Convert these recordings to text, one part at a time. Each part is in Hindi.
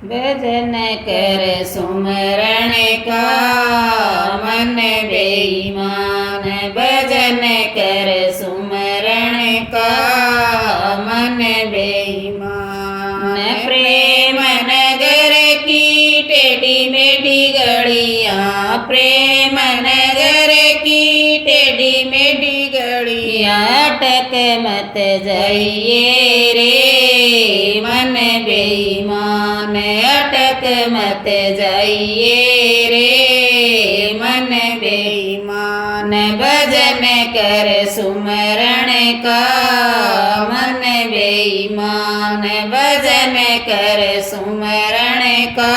भजन कर सुमरण का मन बेईमान। भजन कर सुमरण का मन बेईमान। प्रेम नगर की टेढ़ी मेढ़ी गलियां, प्रेम नगर की टेढ़ी मेढ़ी गलियां, अटक मत जाइए रे मन बेईमान। अटक मत जाइए रे मन बेईमान। भजन कर सुमरण का मन बेईमान। भजन कर सुमरण का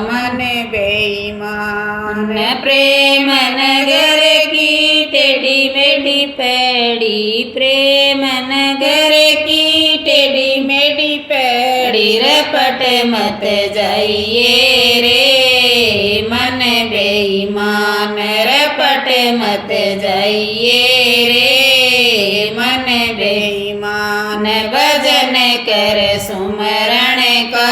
मन बेईमान। प्रेम नगर की टेढ़ी मेढ़ी पैड़ी, प्रेम नगर की टेढ़ी मेढ़ी पैड़ी, रपट मत जाइए रे मन बेईमान। रपट मत जाइए रे मन बेईमान। भजन कर सुमरण का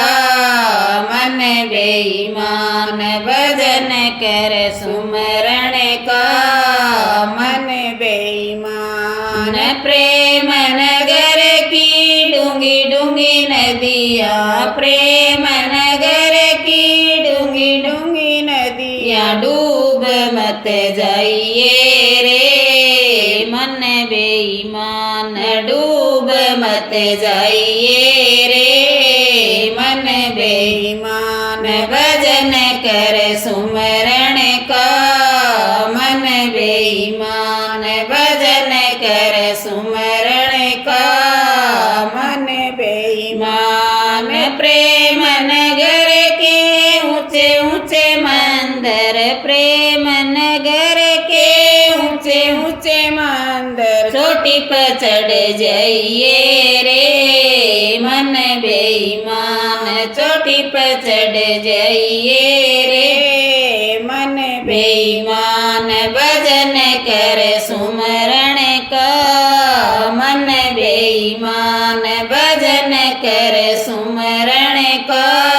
मन बेईमान। भजन कर सुमरण का मन बेईमान। प्रेम नगर की डूंगी डूंगी नदियाँ, प्रेम नगर की डूंगी डूंगी नदियाँ, डूब मत जाइए रे मन बेईमान। डूब मत जाइए रे मन बेईमान। भजन कर सुमरण का मन बेईमान। भजन कर सुमरण का मन बेईमान। प्रेम नगर के ऊंचे ऊंचे मंदिर, प्रेम नगर के ऊंचे ऊंचे मंदिर, चोटी पर चढ़ जाइए रे मन बेईमान। चोटी पर चढ़ जाइए रे मन बेईमान। भजन कर सुमरण का मन बेईमान। भजन कर सुमरण का